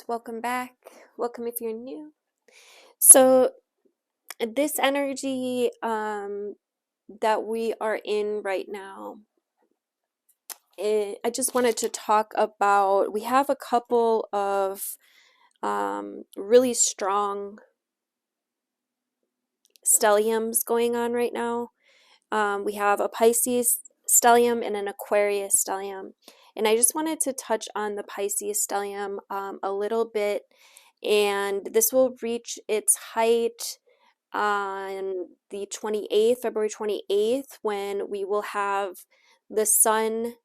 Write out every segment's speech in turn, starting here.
welcome back. Welcome if you're new. So this energy that we are in right now, I just wanted to talk about, we have a couple of really strong stelliums going on right now. We have a Pisces stellium and an Aquarius stellium. And I just wanted to touch on the Pisces stellium a little bit. And this will reach its height on the 28th, February 28th, when we will have the Sun,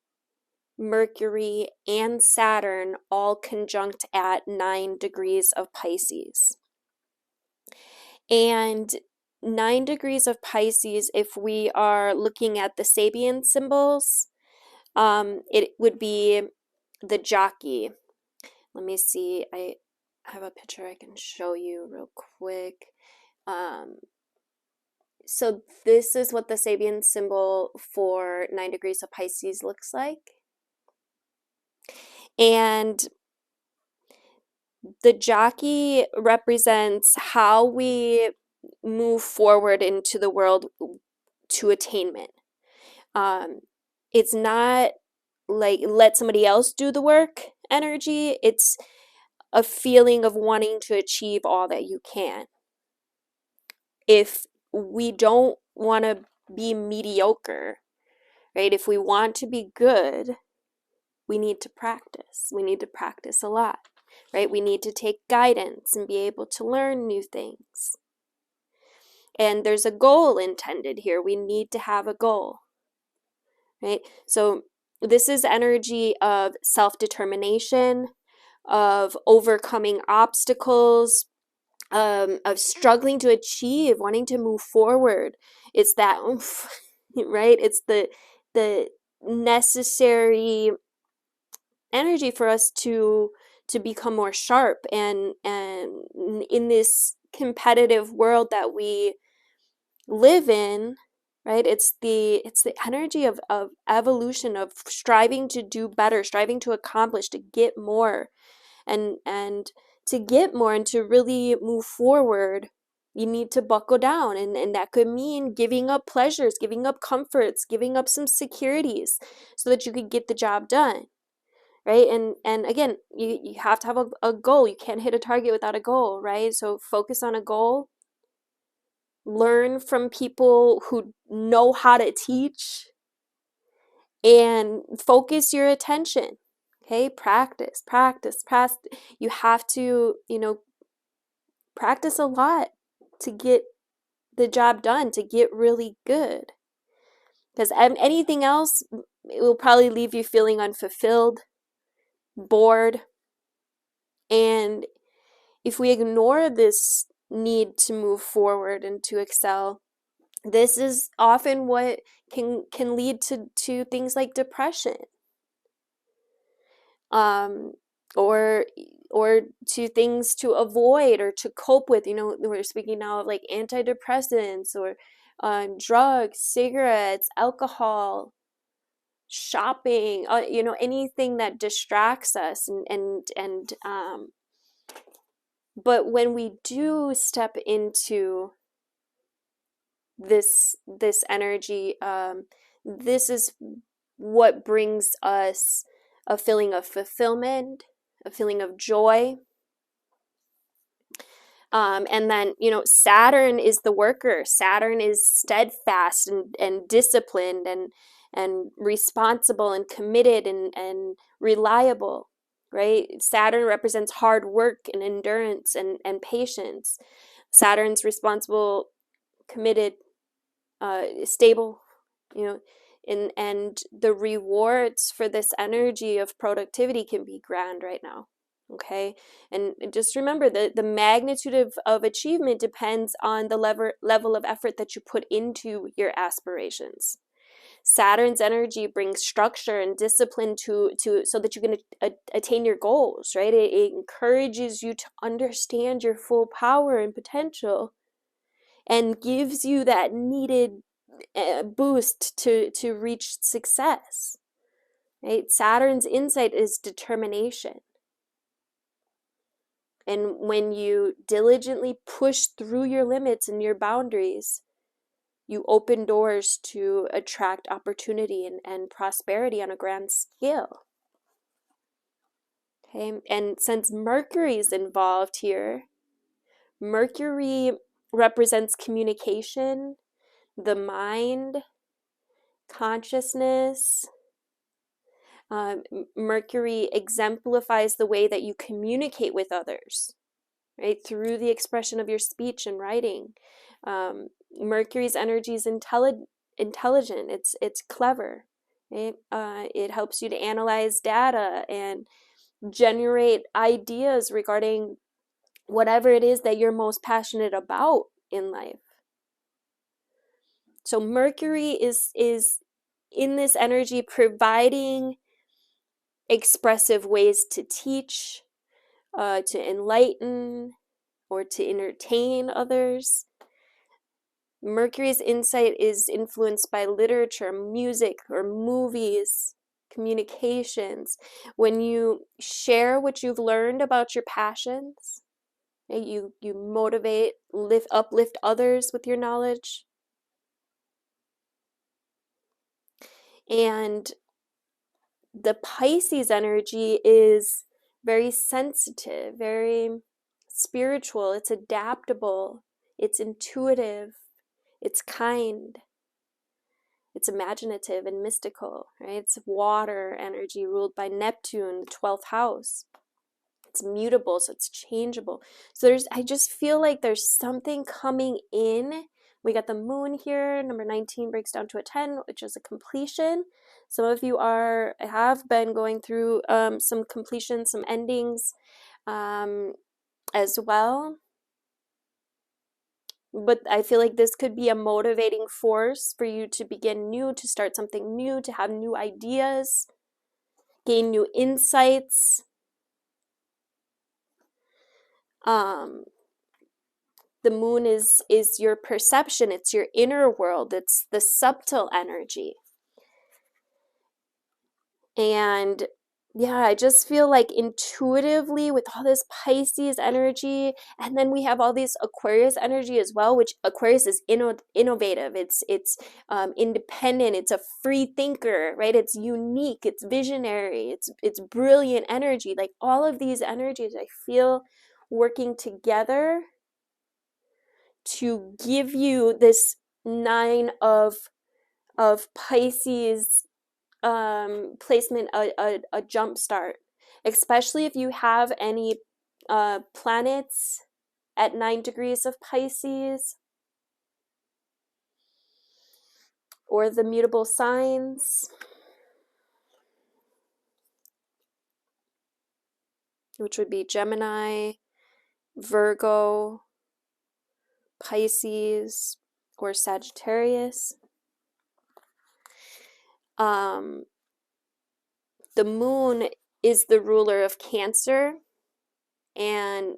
Mercury, and Saturn all conjunct at 9 degrees of Pisces. And 9 degrees of Pisces, if we are looking at the Sabian symbols, it would be the Jockey. Let me see, I have a picture I can show you real quick. So this is what the Sabian symbol for 9 degrees of Pisces looks like. And the Jockey represents how we move forward into the world to attainment. It's not like let somebody else do the work energy. It's a feeling of wanting to achieve all that you can. If we don't want to be mediocre, right? If we want to be good, we need to practice. We need to practice a lot, right? We need to take guidance and be able to learn new things. And there's a goal intended here. We need to have a goal, right? So this is energy of self-determination, of overcoming obstacles, of struggling to achieve, wanting to move forward. It's that oomph, right? It's the necessary energy for us to become more sharp and in this competitive world that we live in, right? It's the energy of evolution, of striving to do better, striving to accomplish, to get more, and to get more and to really move forward, you need to buckle down, and that could mean giving up pleasures, giving up comforts, giving up some securities so that you could get the job done, right? And again, you have to have a goal. You can't hit a target without a goal, right? So focus on a goal. Learn from people who know how to teach and focus your attention. Okay, practice. You have to, practice a lot to get the job done, to get really good. Because anything else, it will probably leave you feeling unfulfilled, bored. And if we ignore this need to move forward and to excel, this is often what can lead to things like depression, or to things to avoid or to cope with. We're speaking now of like antidepressants or drugs, cigarettes, alcohol, shopping, anything that distracts us, and but when we do step into this energy, this is what brings us a feeling of fulfillment, a feeling of joy. And then, Saturn is the worker. Saturn is steadfast and disciplined and responsible and committed and reliable, right? Saturn represents hard work and endurance and patience. Saturn's responsible, committed, stable, and the rewards for this energy of productivity can be grand right now. Okay, and just remember that the magnitude of achievement depends on the level of effort that you put into your aspirations. Saturn's energy brings structure and discipline to so that you can attain your goals, right? It encourages you to understand your full power and potential, and gives you that needed boost to reach success, right? Saturn's insight is determination. And when you diligently push through your limits and your boundaries, you open doors to attract opportunity and prosperity on a grand scale. Okay, and since Mercury is involved here, Mercury represents communication, the mind, consciousness. Mercury exemplifies the way that you communicate with others, right? Through the expression of your speech and writing. Mercury's energy is intelligent. It's clever. Right? It helps you to analyze data and generate ideas regarding whatever it is that you're most passionate about in life. So Mercury is in this energy providing expressive ways to teach, to enlighten, or to entertain others. Mercury's insight is influenced by literature, music, or movies, communications. When you share what you've learned about your passions, you motivate, uplift others with your knowledge. And the Pisces energy is very sensitive, very spiritual, it's adaptable, it's intuitive, it's kind, it's imaginative and mystical, right? It's water energy ruled by Neptune, the 12th house. It's mutable, so it's changeable. So I just feel like there's something coming in. We got the moon here. Number 19 breaks down to a 10, which is a completion. Some of you have been going through some completions, some endings as well. But I feel like this could be a motivating force for you to begin new, to start something new, to have new ideas, gain new insights. The moon is your perception, it's your inner world, it's the subtle energy. And yeah, I just feel like intuitively with all this Pisces energy, and then we have all this Aquarius energy as well, which Aquarius is innovative, it's independent, it's a free thinker, right? It's unique, it's visionary, it's brilliant energy. Like all of these energies I feel working together to give you this 9 of Pisces placement, a jump start, especially if you have any planets at 9 degrees of Pisces or the mutable signs, which would be Gemini, Virgo, Pisces, or Sagittarius. The moon is the ruler of Cancer and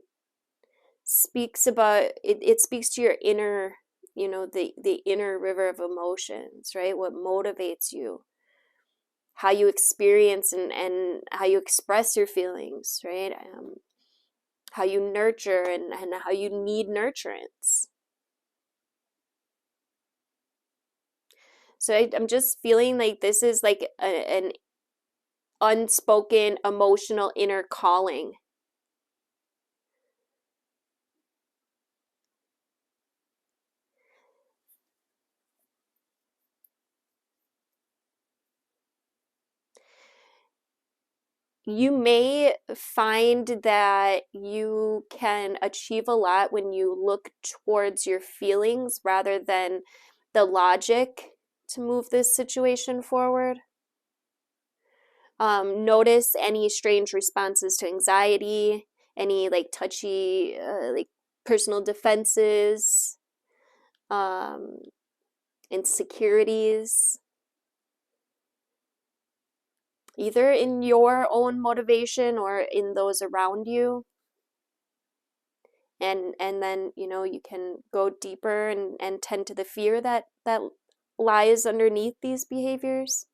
speaks about it speaks to your inner, the inner river of emotions, right? What motivates you, how you experience and how you express your feelings, right? How you nurture and how you need nurturance. So I'm just feeling like this is like an unspoken emotional inner calling. You may find that you can achieve a lot when you look towards your feelings rather than the logic to move this situation forward. Notice any strange responses to anxiety, any like touchy, like personal defenses, insecurities, either in your own motivation or in those around you. And then you can go deeper and tend to the fear that lies underneath these behaviors.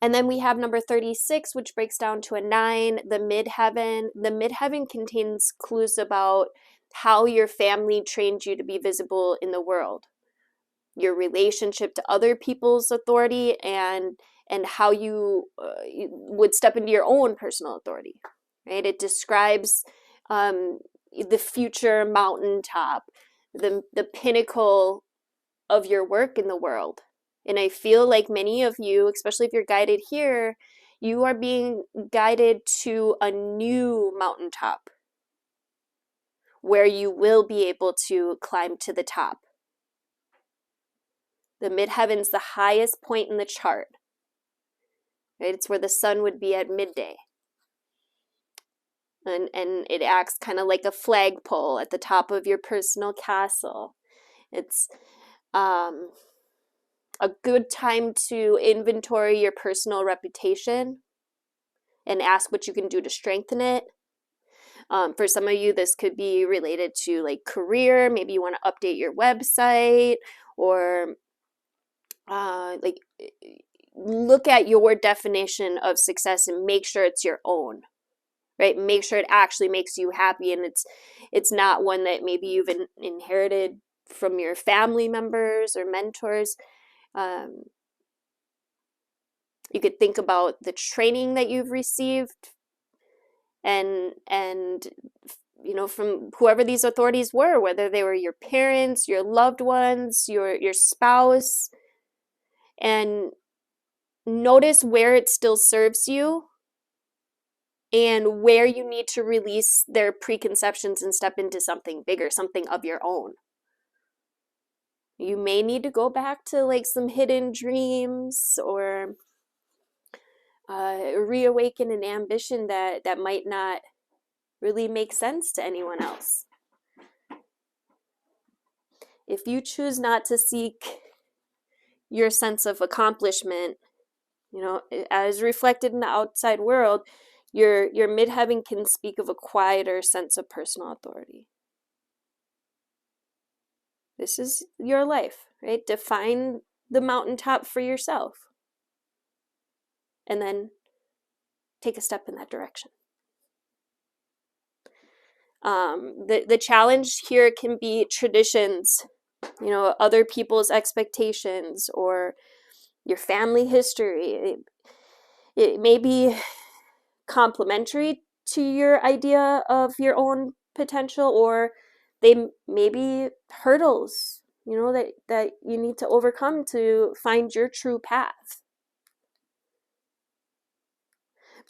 And then we have number 36, which breaks down to a 9, the midheaven. The midheaven contains clues about how your family trained you to be visible in the world, your relationship to other people's authority, and how you would step into your own personal authority, right? It describes the future mountaintop, the pinnacle of your work in the world. And I feel like many of you, especially if you're guided here, you are being guided to a new mountaintop where you will be able to climb to the top. The midheaven's the highest point in the chart, right? It's where the sun would be at midday. And it acts kind of like a flagpole at the top of your personal castle. It's a good time to inventory your personal reputation and ask what you can do to strengthen it. For some of you, this could be related to like career. Maybe you want to update your website, or like look at your definition of success and make sure it's your own, right? Make sure it actually makes you happy, and it's not one that maybe you've inherited from your family members or mentors. You could think about the training that you've received and you know, from whoever these authorities were, whether they were your parents, your loved ones, your spouse, and notice where it still serves you and where you need to release their preconceptions and step into something bigger, something of your own. You may need to go back to like some hidden dreams, or reawaken an ambition that might not really make sense to anyone else. If you choose not to seek your sense of accomplishment, you know, as reflected in the outside world, your midheaven can speak of a quieter sense of personal authority. This is your life, right? Define the mountaintop for yourself, and then take a step in that direction. The challenge here can be traditions, you know, other people's expectations, or your family history. It may be complementary to your idea of your own potential, or they may be hurdles, you know, that you need to overcome to find your true path.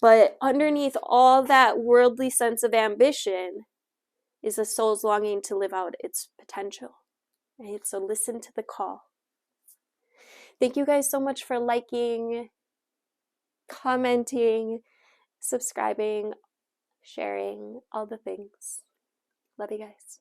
But underneath all that worldly sense of ambition is a soul's longing to live out its potential, right? So listen to the call. Thank you guys so much for liking, commenting, subscribing, sharing, all the things. Love you guys.